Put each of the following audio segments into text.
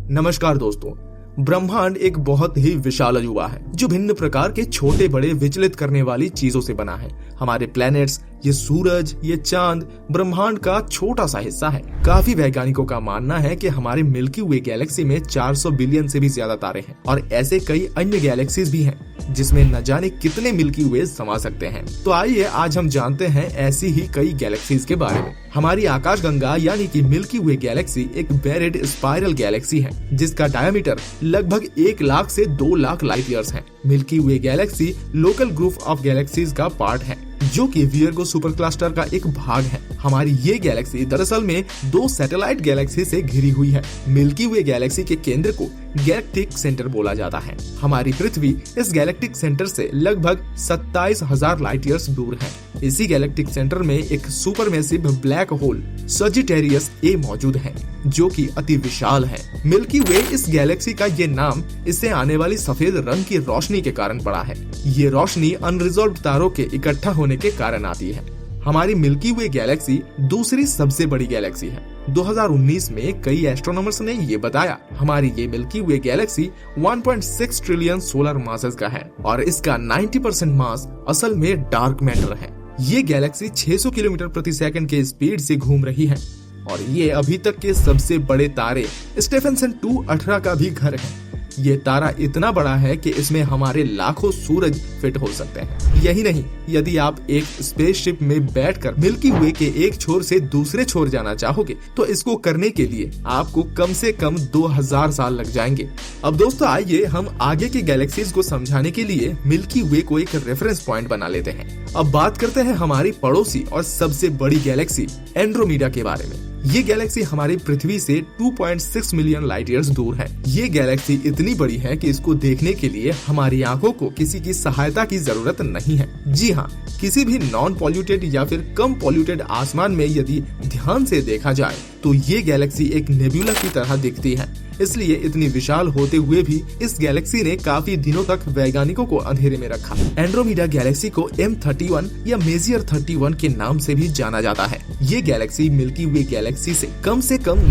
नमस्कार दोस्तों, ब्रह्मांड एक बहुत ही विशाल अजूबा है जो भिन्न प्रकार के छोटे बड़े विचलित करने वाली चीजों से बना है। हमारे प्लैनेट्स, ये सूरज, ये चांद ब्रह्मांड का छोटा सा हिस्सा है। काफी वैज्ञानिकों का मानना है कि हमारे मिल्की वे गैलेक्सी में 400 बिलियन से भी ज्यादा तारे हैं और ऐसे कई अन्य गैलेक्सीज भी हैं जिसमें न जाने कितने मिल्की वे समा सकते हैं। तो आइए आज हम जानते हैं ऐसी ही कई गैलेक्सीज के बारे में। हमारी आकाशगंगा यानी कि मिल्की वे गैलेक्सी एक बेरिड स्पाइरल गैलेक्सी है जिसका डायमीटर लगभग 1 लाख से 2 लाख लाइट ईयर्स है। Milky way Galaxy local group of galaxies का पार्ट है जो कि वियर्गो सुपर क्लस्टर का एक भाग है। हमारी ये गैलेक्सी दरअसल में 2 सैटेलाइट गैलेक्सी से घिरी हुई है। मिल्की वे गैलेक्सी के केंद्र को गैलेक्टिक सेंटर बोला जाता है। हमारी पृथ्वी इस गैलेक्टिक सेंटर से लगभग 27,000 लाइट ईयर्स दूर है। इसी गैलेक्टिक सेंटर में एक सुपरमेसिव ब्लैक होल सजिटेरियस ए मौजूद है जो कि अति विशाल है। मिल्की वे इस गैलेक्सी का ये नाम इससे आने वाली सफेद रंग की रोशनी के कारण पड़ा है। ये रोशनी अनरिजॉल्व्ड तारों के इकट्ठा होने के कारण आती है। हमारी मिल्की वे गैलेक्सी दूसरी सबसे बड़ी गैलेक्सी है। 2019 में कई एस्ट्रोनॉमर्स ने ये बताया हमारी ये मिल्की वे गैलेक्सी 1.6 ट्रिलियन सोलर मासेस का है और इसका 90% मास असल में डार्क मैटर है। ये गैलेक्सी 600 किलोमीटर प्रति सेकंड के स्पीड से घूम रही है और ये अभी तक के सबसे बड़े तारे स्टेफेंसन 218 का भी घर है। ये तारा इतना बड़ा है कि इसमें हमारे लाखों सूरज फिट हो सकते हैं। यही नहीं, यदि आप एक स्पेसशिप में बैठकर मिल्की वे के एक छोर से दूसरे छोर जाना चाहोगे तो इसको करने के लिए आपको कम से कम 2000 साल लग जाएंगे। अब दोस्तों आइए हम आगे की गैलेक्सीज को समझाने के लिए मिल्की वे को एक रेफरेंस पॉइंट बना लेते हैं। अब बात करते हैं हमारी पड़ोसी और सबसे बड़ी गैलेक्सी एंड्रोमेडा के बारे में। ये गैलेक्सी हमारी पृथ्वी से 2.6 मिलियन लाइट ईयर्स दूर है। ये गैलेक्सी इतनी बड़ी है कि इसको देखने के लिए हमारी आंखों को किसी की सहायता की जरूरत नहीं है। जी हाँ, किसी भी नॉन पॉल्यूटेड या फिर कम पॉल्यूटेड आसमान में यदि ध्यान से देखा जाए तो ये गैलेक्सी एक नेबुला की तरह दिखती है। इसलिए इतनी विशाल होते हुए भी इस गैलेक्सी ने काफी दिनों तक वैज्ञानिकों को अंधेरे में रखा। एंड्रोमेडा गैलेक्सी को M31 या मेजियर 31 के नाम से भी जाना जाता है। ये गैलेक्सी मिल्की वे गैलेक्सी से कम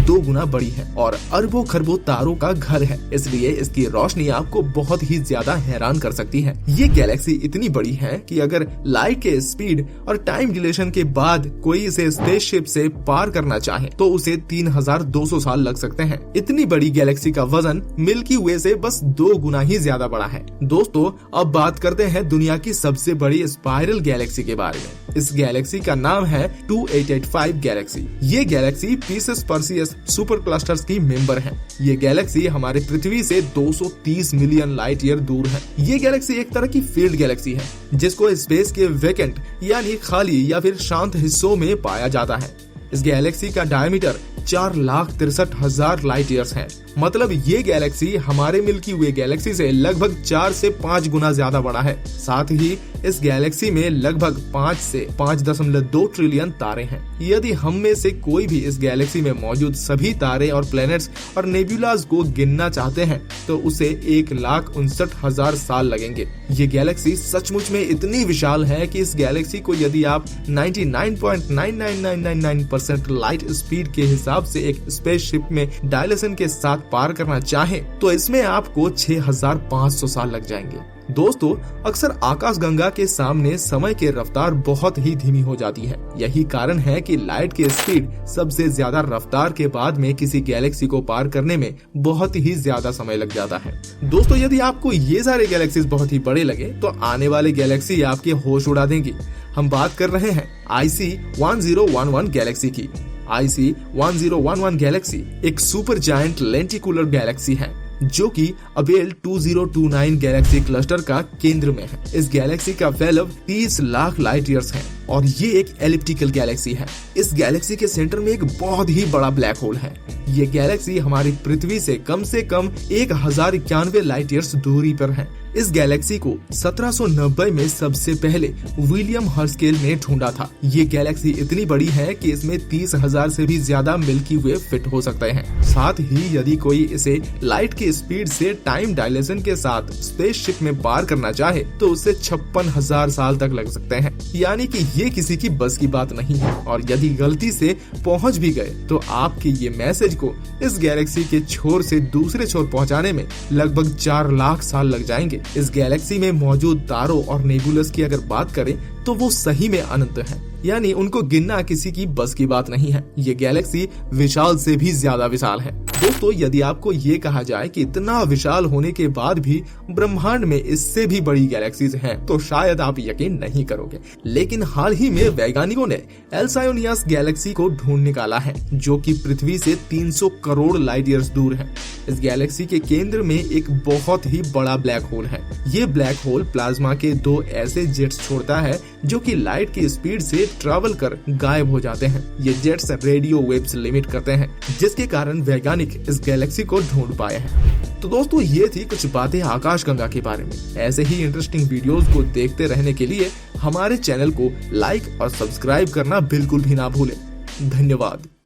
2 गुना बड़ी है और अरबों खरबों तारों का घर है। इसलिए इसकी रोशनी आपको बहुत ही ज्यादा हैरान कर सकती है। ये गैलेक्सी इतनी बड़ी है कि अगर लाइट के स्पीड और टाइम डिलेशन के बाद कोई इसे स्पेसशिप से पार करना चाहे तो उसे 3200 साल लग सकते हैं। इतनी बड़ी गैलेक्सी का वजन मिल्की वे से बस 2 गुना ही ज्यादा बड़ा है। दोस्तों अब बात करते हैं दुनिया की सबसे बड़ी स्पाइरल गैलेक्सी के बारे में। इस गैलेक्सी का नाम है 2885 गैलेक्सी। ये Galaxy pieces Perseus super clusters की मेंबर है। ये गैलेक्सी हमारे पृथ्वी से 230 मिलियन लाइट ईयर दूर है। ये गैलेक्सी एक तरह की फील्ड गैलेक्सी है जिसको स्पेस के वैकेंट यानी खाली या फिर शांत हिस्सों में पाया जाता है। इस गैलेक्सी का डायमीटर 4,63,000 लाइट ईयर्स है। मतलब ये गैलेक्सी हमारे मिल्की वे गैलेक्सी से लगभग 4 से 5 गुना ज्यादा बड़ा है। साथ ही इस गैलेक्सी में लगभग 5 से 5.2 ट्रिलियन तारे हैं। यदि हम में से कोई भी इस गैलेक्सी में मौजूद सभी तारे और प्लैनेट्स और नेबुलाज को गिनना चाहते हैं तो उसे 1,59,000 साल लगेंगे। ये गैलेक्सी सचमुच में इतनी विशाल है कि इस गैलेक्सी को यदि आप 99.99999% लाइट स्पीड के हिसाब से एक स्पेसशिप में डायलेशन के साथ पार करना चाहें तो इसमें आपको 6,500 साल लग जाएंगे। दोस्तों अक्सर आकाशगंगा के सामने समय की रफ्तार बहुत ही धीमी हो जाती है। यही कारण है कि लाइट की स्पीड सबसे ज्यादा रफ्तार के बाद में किसी गैलेक्सी को पार करने में बहुत ही ज्यादा समय लग जाता है। दोस्तों यदि आपको ये सारे गैलेक्सीज बहुत ही बड़े लगे तो आने वाले गैलेक्सी आपके होश उड़ा देंगी। हम बात कर रहे हैं IC1011 गैलेक्सी की। IC1011 गैलेक्सी एक सुपर जायंट लेंटिकुलर गैलेक्सी है जो कि अबेल 2029 गैलेक्सी क्लस्टर का केंद्र में है। इस गैलेक्सी का फैलाव 30 लाख लाइट ईयर्स है और ये एक एलिप्टिकल गैलेक्सी है। इस गैलेक्सी के सेंटर में एक बहुत ही बड़ा ब्लैक होल है। ये गैलेक्सी हमारी पृथ्वी से कम 1091 लाइट ईयर्स दूरी पर है। इस गैलेक्सी को 1790 में सबसे पहले विलियम हर्स्केल ने ढूंढा था। ये गैलेक्सी इतनी बड़ी है कि इसमें 30,000 से भी ज्यादा मिल्की वे फिट हो सकते हैं। साथ ही यदि कोई इसे लाइट की स्पीड से टाइम डायलेशन के साथ स्पेसशिप में पार करना चाहे तो उसे 56,000 साल तक लग सकते हैं। यानी कि ये किसी की बस की बात नहीं है, और यदि गलती से पहुंच भी गए तो आपके ये मैसेज को इस गैलेक्सी के छोर से दूसरे छोर पहुंचाने में लगभग 4 लाख साल लग जाएंगे। इस गैलेक्सी में मौजूद तारों और नेबुलस की अगर बात करें तो वो सही में अनंत है, यानी उनको गिनना किसी की बस की बात नहीं है। ये गैलेक्सी विशाल से भी ज्यादा विशाल है। दोस्तों, यदि आपको ये कहा जाए कि इतना विशाल होने के बाद भी ब्रह्मांड में इससे भी बड़ी गैलेक्सीज हैं, तो शायद आप यकीन नहीं करोगे। लेकिन हाल ही में वैज्ञानिकों ने एल्सायोनियस गैलेक्सी को ढूंढ निकाला है, जो कि पृथ्वी से 300 करोड़ लाइट ईयर्स दूर है। इस गैलेक्सी के केंद्र में एक बहुत ही बड़ा ब्लैक होल है। ये ब्लैक होल प्लाज्मा के 2 ऐसे जेट्स छोड़ता है जो कि लाइट की स्पीड से ट्रैवल कर गायब हो जाते हैं। ये जेट्स रेडियो वेव्स लिमिट करते हैं, जिसके कारण वैज्ञानिक इस गैलेक्सी को ढूंढ पाए हैं। तो दोस्तों, ये थी कुछ बातें आकाशगंगा के बारे में। ऐसे ही इंटरेस्टिंग वीडियोस को देखते रहने के लिए हमारे चैनल को लाइक और सब्सक्राइब करना बिल्कुल भी ना भूलें। धन्यवाद।